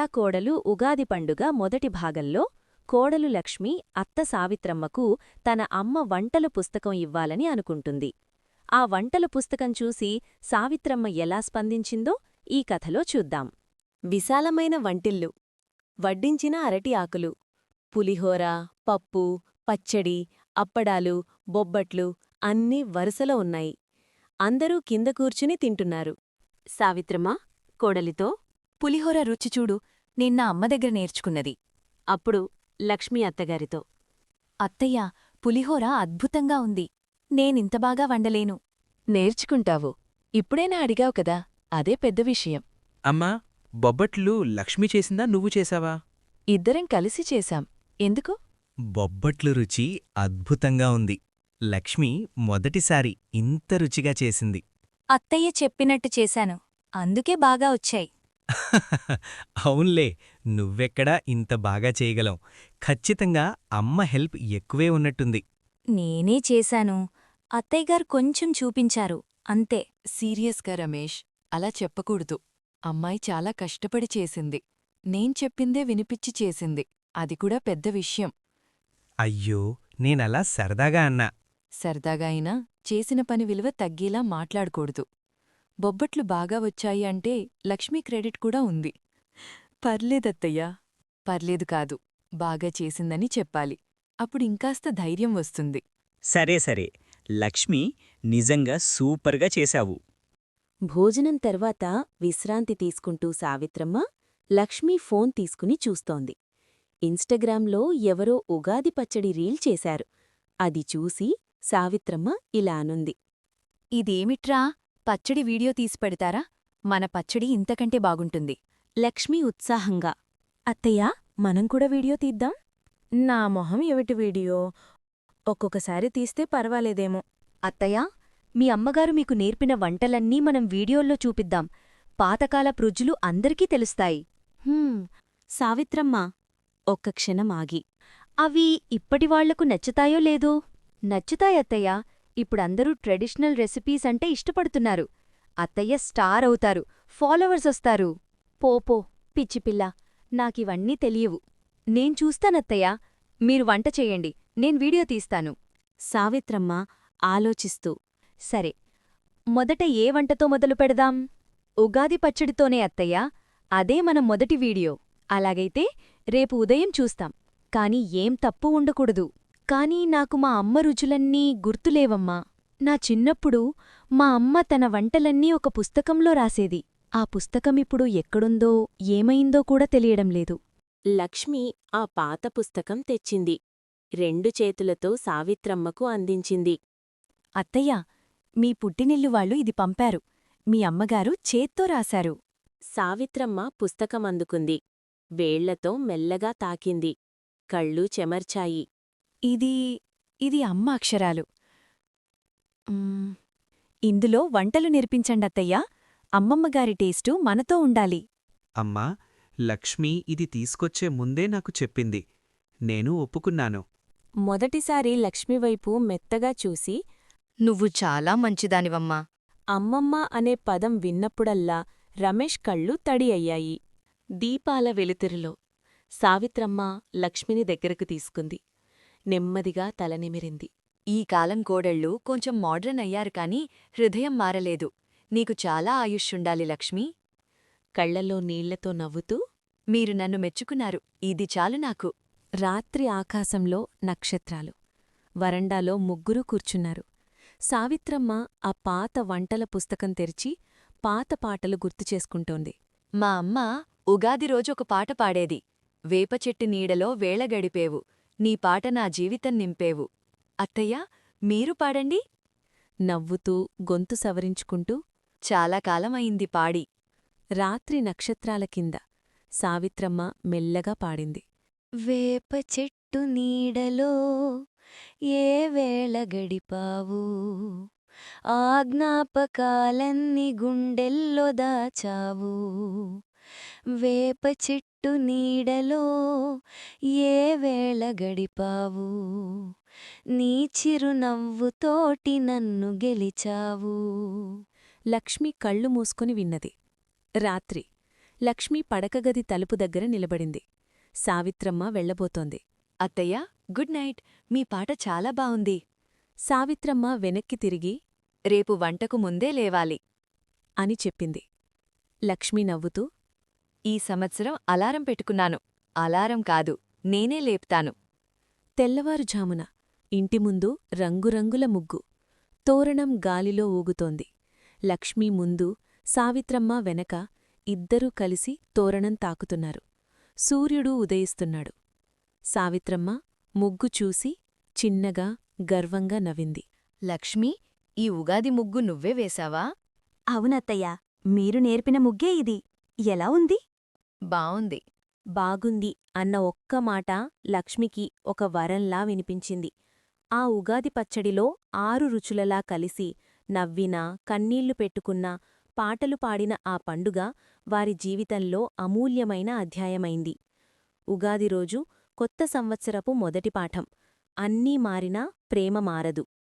అత్తాకోడలు ఉగాది పండుగ మొదటి భాగంలో కోడలు లక్ష్మి అత్త సావిత్రమ్మకు తన అమ్మ వంటల పుస్తకం ఇవ్వాలని అనుకుంటుంది. ఆ వంటల పుస్తకం చూసి సావిత్రమ్మ ఎలా స్పందించిందో ఈ కథలో చూద్దాం. విశాలమైన వంటిల్లు, వడ్డించిన అరటి ఆకులు, పులిహోర, పప్పు, పచ్చడి, అప్పడాలు, బొబ్బట్లు అన్నీ వరుసలో ఉన్నాయి. అందరూ కింద కూర్చుని తింటున్నారు. సావిత్రమ్మ కోడలితో, పులిహోర రుచిచూడు, నిన్న అమ్మ దగ్గర నేర్చుకున్నది. అప్పుడు లక్ష్మీ అత్తగారితో, అత్తయ్య, పులిహోర అద్భుతంగా ఉంది. నేనింత బాగా వండలేను. నేర్చుకుంటావు. ఇప్పుడైనా అడిగావు కదా, అదే పెద్ద విషయం. అమ్మా, బొబ్బట్లు లక్ష్మి చేసిందా నువ్వు చేశావా? ఇద్దరం కలిసి చేశాం. ఎందుకు? బొబ్బట్లు రుచి అద్భుతంగా ఉంది. లక్ష్మి మొదటిసారి ఇంత రుచిగా చేసింది. అత్తయ్య చెప్పినట్టు చేశాను, అందుకే బాగా వచ్చాయి. అవున్లే, నువ్వెక్కడా ఇంత బాగా చేయగలం. ఖచ్చితంగా అమ్మ హెల్ప్ ఎక్కువే ఉన్నట్టుంది. నేనే చేశాను, అత్తయ్యగారు కొంచెం చూపించారు, అంతే. సీరియస్గా రమేష్, అలా చెప్పకూడదు. అమ్మాయి చాలా కష్టపడి చేసింది. నేను చెప్పిందే వినిపిచ్చి చేసింది. అది కూడా పెద్ద విషయం. అయ్యో, నేనలా సరదాగా అన్నా. సరదాగా అయినా చేసిన పని విలువ తగ్గేలా మాట్లాడకూడదు. బొబ్బట్లు బాగా వచ్చాయి అంటే లక్ష్మీ క్రెడిట్ కూడా ఉంది. పర్లేదత్తయ్యా. పర్లేదు కాదు, బాగా చేసిందని చెప్పాలి. అప్పుడు ఇంకాస్త ధైర్యం వస్తుంది. సరే సరే, లక్ష్మి నిజంగా సూపర్గా చేశావు. భోజనం తర్వాత విశ్రాంతి తీసుకుంటూ సావిత్రమ్మ లక్ష్మీ ఫోన్ తీసుకుని చూస్తోంది. ఇన్స్టాగ్రామ్లో ఎవరో ఉగాది పచ్చడి రీల్ చేశారు. అది చూసి సావిత్రమ్మ ఇలా అనుంది. ఇదేమిట్రా, పచ్చడి వీడియో తీసి పెడతారా? మన పచ్చడి ఇంతకంటే బాగుంటుంది. లక్ష్మీ ఉత్సాహంగా, అత్తయ్యా, మనం కూడా వీడియో తీద్దాం. నా మొహం ఏమిటి వీడియో? ఒక్కొక్కసారి తీస్తే పర్వాలేదేమో. అత్తయ్యా, మీ అమ్మగారు మీకు నేర్పిన వంటలన్నీ మనం వీడియోల్లో చూపిద్దాం. పాతకాలపు రుజులు అందరికీ తెలుస్తాయి. సావిత్రమ్మ ఒక్క క్షణం ఆగి, అవి ఇప్పటివాళ్లకు నచ్చుతాయో లేదో? నచ్చుతాయత్తయ్యా. ఇప్పుడందరూ ట్రెడిషనల్ రెసిపీస్ అంటే ఇష్టపడుతున్నారు. అత్తయ్య స్టార్ అవుతారు, ఫాలోవర్స్ వస్తారు. పోపో పిచ్చిపిల్ల, నాకివన్నీ తెలియవు. నేను చూస్తానత్తయ్యా, మీరు వంట చెయ్యండి, నేను వీడియో తీస్తాను. సావిత్రమ్మ ఆలోచిస్తూ, సరే, మొదట ఏ వంటతో మొదలు పెడదాం? ఉగాది పచ్చడితోనే అత్తయ్యా, అదే మన మొదటి వీడియో. అలాగైతే రేపు ఉదయం చూస్తాం. కాని ఏం తప్పు ఉండకూడదు. కానీ నాకు మా అమ్మ రుచులన్నీ గుర్తులేవమ్మా. నా చిన్నప్పుడు మా అమ్మ తన వంటలన్నీ ఒక పుస్తకంలో రాసేది. ఆ పుస్తకమిప్పుడు ఎక్కడుందో ఏమైందో కూడా తెలియడం లేదు. లక్ష్మి ఆ పాత పుస్తకం తెచ్చింది. 2 చేతులతో సావిత్రమ్మకు అందించింది. అత్తయ్యా, మీ పుట్టినిల్లు వాళ్ళు ఇది పంపారు. మీ అమ్మగారు చేత్తో రాశారు. సావిత్రమ్మ పుస్తకమందుకుంది. వేళ్లతో మెల్లగా తాకింది. కళ్ళు చెమర్చాయి. ఇది అమ్మ అక్షరాలు. ఇందులో వంటలు నేర్పించండత్తయ్యా. అమ్మమ్మగారి టేస్టు మనతో ఉండాలి. అమ్మా, లక్ష్మి ఇది తీసుకొచ్చే ముందే నాకు చెప్పింది. నేను ఒప్పుకున్నాను. మొదటిసారి లక్ష్మివైపు మెత్తగా చూసి, నువ్వు చాలా మంచిదానివమ్మా. అమ్మమ్మ అనే పదం విన్నప్పుడల్లా రమేష్ కళ్ళు తడి అయ్యాయి. దీపాల వెలుతురులో సావిత్రమ్మ లక్ష్మిని దగ్గరకు తీసుకుంది. నెమ్మదిగా తలనిమిరింది. ఈ కాలం కోడళ్ళు కొంచెం మోడ్రన్ అయ్యారు కాని హృదయం మారలేదు. నీకు చాలా ఆయుష్షుండాలి లక్ష్మీ. కళ్లలో నీళ్లతో నవ్వుతూ, మీరు నన్ను మెచ్చుకున్నారు, ఇది చాలు నాకు. రాత్రి ఆకాశంలో నక్షత్రాలు. వరండాలో ముగ్గురూ కూర్చున్నారు. సావిత్రమ్మ ఆ పాత వంటల పుస్తకం తెరిచి పాత పాటలు గుర్తుచేసుకుంటోంది. మా అమ్మ ఉగాది రోజు ఒక పాట పాడేది. వేపచెట్టు నీడలో వేళ గడిపేవు, నీ పాట నా జీవితం నింపేవు. అత్తయ్యా, మీరు పాడండి. నవ్వుతూ గొంతు సవరించుకుంటూ, చాలా కాలమయింది పాడి. రాత్రి నక్షత్రాల కింద సావిత్రమ్మ మెల్లగా పాడింది. వేప చెట్టు నీడలో ఏ వేళ గడిపావు, ఆ జ్ఞాపకాలన్నీ గుండెల్లో దాచావు. వేప చెట్టు నీడలో ఏ వేళ గడిపావు, నీ చిరునవ్వుతోటి నన్ను గెలిచావు. లక్ష్మి కళ్ళు మూసుకొని విన్నది. రాత్రి లక్ష్మి పడకగది తలుపు దగ్గర నిలబడింది. సావిత్రమ్మ వెళ్లబోతోంది. అత్తయ్య, గుడ్ నైట్. మీ పాట చాలా బావుంది. సావిత్రమ్మ వెనక్కి తిరిగి రేపు వంటకు ముందే లేవాలి. అని చెప్పింది. లక్ష్మి నవ్వుతూ ఈ సంవత్సరం అలారం పెట్టుకున్నాను. అలారం కాదు, నేనే లేపుతాను. తెల్లవారుఝామున ఇంటి ముందు రంగురంగుల ముగ్గు. తోరణం గాలిలో ఊగుతోంది. లక్ష్మీ ముందు, సావిత్రమ్మ వెనక ఇద్దరూ కలిసి తోరణం తాకుతున్నారు. సూర్యుడు ఉదయిస్తున్నాడు. సావిత్రమ్మ ముగ్గు చూసి చిన్నగా గర్వంగా నవ్వింది. లక్ష్మీ, ఈ ఉగాది ముగ్గు నువ్వే వేశావా? అవునత్తయ్యా, మీరు నేర్పిన ముగ్గే ఇది. ఎలా ఉంది? బావుంది. బాగుంది అన్న ఒక్క మాట లక్ష్మికి ఒక వరంలా వినిపించింది. ఆ ఉగాది పచ్చడిలో 6 రుచులలా కలిసి నవ్వినా, కన్నీళ్లు పెట్టుకున్నా, పాటలు పాడిన ఆ పండుగ వారి జీవితంలో అమూల్యమైన అధ్యాయమైంది. ఉగాది రోజు కొత్త సంవత్సరపు మొదటి పాఠం. అన్నీ మారినా ప్రేమ మారదు.